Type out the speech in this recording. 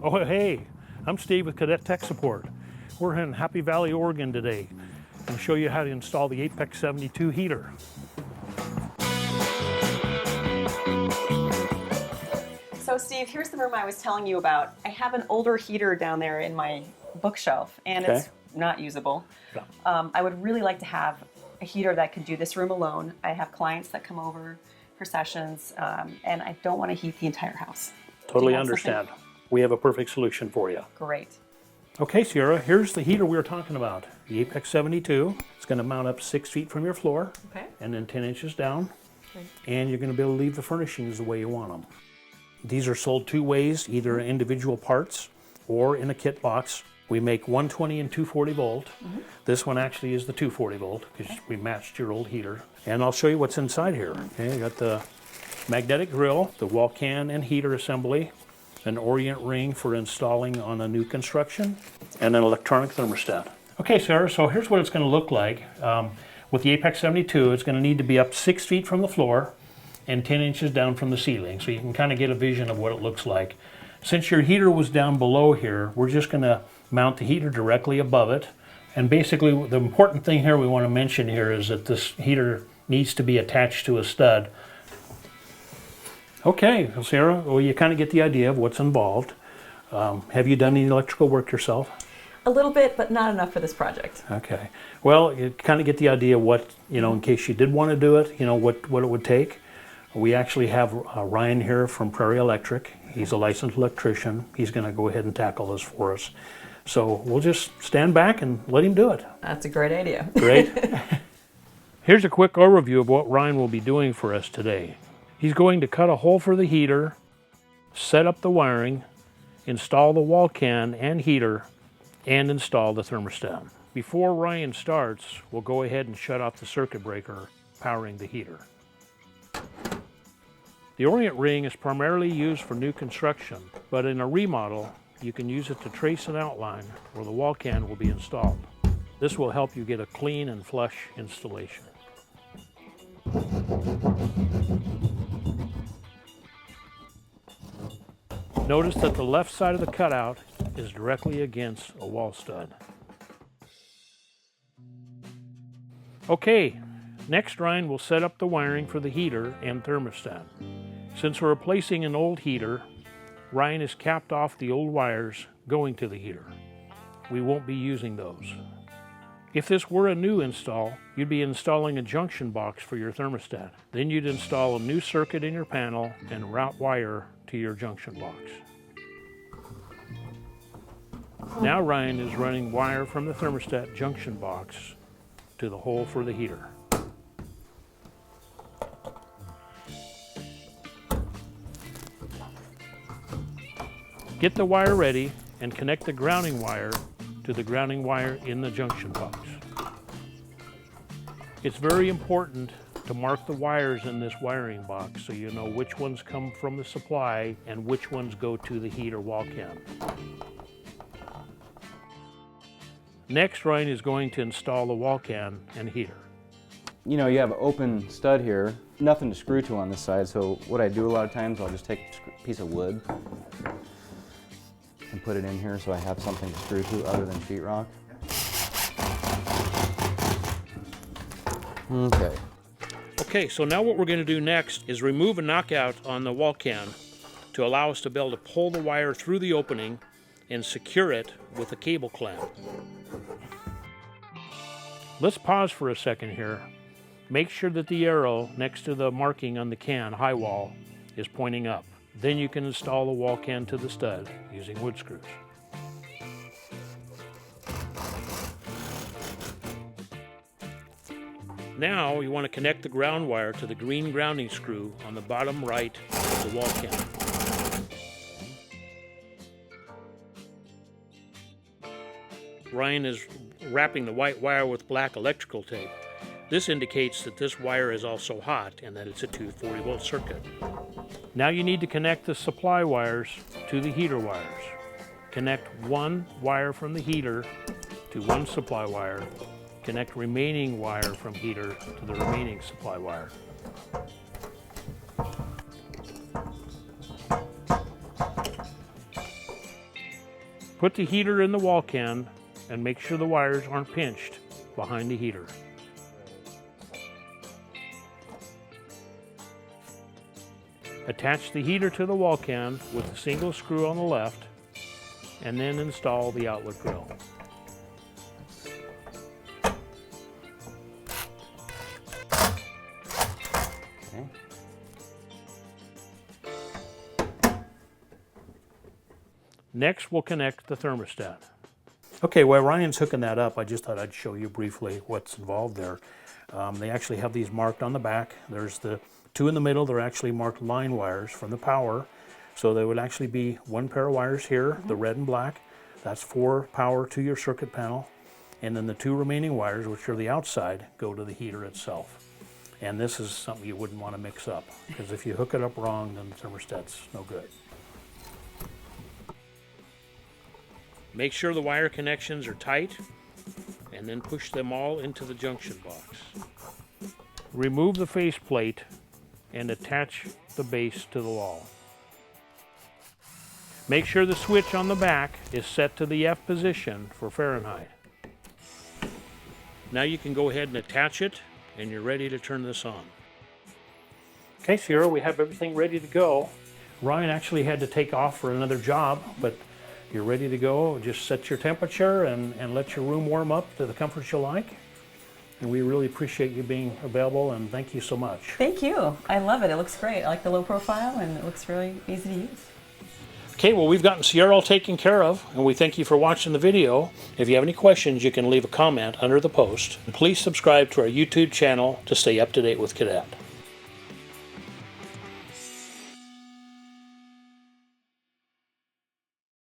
Oh, hey, I'm Steve with Cadet Tech Support. We're in Happy Valley, Oregon today. I'm going to show you how to install the Apex72 heater. So Steve, here's the room I was telling you about. I have an older heater down there in my bookshelf, and it's not usable. Yeah. I would really like to have a heater that could do this room alone. I have clients that come over for sessions, and I don't want to heat the entire house. Totally understand. We have a perfect solution for you. Great. Okay, Sierra, here's the heater we were talking about. The Apex72. It's going to mount up 6 feet from your floor, and then 10 inches down. Okay. And you're going to be able to leave the furnishings the way you want them. These are sold two ways, either individual parts or in a kit box. We make 120 and 240 volt. This one actually is the 240 volt because we matched your old heater. And I'll show you what's inside here. Okay, you got the magnetic grill, the wall can and heater assembly, an orient ring for installing on a new construction, and an electronic thermostat. Okay, Sarah, so here's what it's going to look like. With the Apex72, it's going to need to be up 6 feet from the floor and 10 inches down from the ceiling, so you can kind of get a vision of what it looks like. Since your heater was down below here, we're just going to mount the heater directly above it. And basically, the important thing here we want to mention here is that this heater needs to be attached to a stud. Okay, Sarah, well, you kind of get the idea of what's involved. Have you done any electrical work yourself? A little bit, but not enough for this project. Okay. Well, you kind of get the idea what, in case you did want to do it, what it would take. We actually have Ryan here from Prairie Electric. He's a licensed electrician. He's going to go ahead and tackle this for us. So we'll just stand back and let him do it. That's a great idea. Great. Here's a quick overview of what Ryan will be doing for us today. He's going to cut a hole for the heater, set up the wiring, install the wall can and heater, and install the thermostat. Before Ryan starts, we'll go ahead and shut off the circuit breaker powering the heater. The orient ring is primarily used for new construction, but in a remodel, you can use it to trace an outline where the wall can will be installed. This will help you get a clean and flush installation. Notice that the left side of the cutout is directly against a wall stud. Okay, next Ryan will set up the wiring for the heater and thermostat. Since we're replacing an old heater, Ryan has capped off the old wires going to the heater. We won't be using those. If this were a new install, you'd be installing a junction box for your thermostat. Then you'd install a new circuit in your panel and route wire to your junction box. Now Ryan is running wire from the thermostat junction box to the hole for the heater. Get the wire ready and connect the grounding wire to the grounding wire in the junction box. It's very important to mark the wires in this wiring box so you know which ones come from the supply and which ones go to the heater wall can. Next, Ryan is going to install the wall can and heater. You have an open stud here, nothing to screw to on this side, so what I do a lot of times, I'll just take a piece of wood and put it in here so I have something to screw to other than sheetrock. Okay. Okay, so now what we're going to do next is remove a knockout on the wall can to allow us to be able to pull the wire through the opening and secure it with a cable clamp. Let's pause for a second here. Make sure that the arrow next to the marking on the can, high wall, is pointing up. Then you can install the wall can to the stud using wood screws. Now you want to connect the ground wire to the green grounding screw on the bottom right of the wall can. Ryan is wrapping the white wire with black electrical tape. This indicates that this wire is also hot and that it's a 240 volt circuit. Now you need to connect the supply wires to the heater wires. Connect one wire from the heater to one supply wire. Connect remaining wire from heater to the remaining supply wire. Put the heater in the wall can and make sure the wires aren't pinched behind the heater. Attach the heater to the wall can with a single screw on the left and then install the outlet grill. Okay. Next, we'll connect the thermostat. Okay, while Ryan's hooking that up, I just thought I'd show you briefly what's involved there. They actually have these marked on the back. There's the two in the middle. They're actually marked line wires from the power. So there would actually be one pair of wires here, the red and black. That's for power to your circuit panel. And then the two remaining wires, which are the outside, go to the heater itself. And this is something you wouldn't want to mix up, because if you hook it up wrong, then the thermostat's no good. Make sure the wire connections are tight, and then push them all into the junction box. Remove the faceplate and attach the base to the wall. Make sure the switch on the back is set to the F position for Fahrenheit. Now you can go ahead and attach it, and you're ready to turn this on. Okay, Sierra, we have everything ready to go. Ryan actually had to take off for another job, but you're ready to go. Just set your temperature and let your room warm up to the comforts you like. And we really appreciate you being available, and thank you so much. Thank you. I love it. It looks great. I like the low profile, and it looks really easy to use. Okay, well, we've gotten Sierra all taken care of, and we thank you for watching the video. If you have any questions, you can leave a comment under the post. Please subscribe to our YouTube channel to stay up to date with Cadet.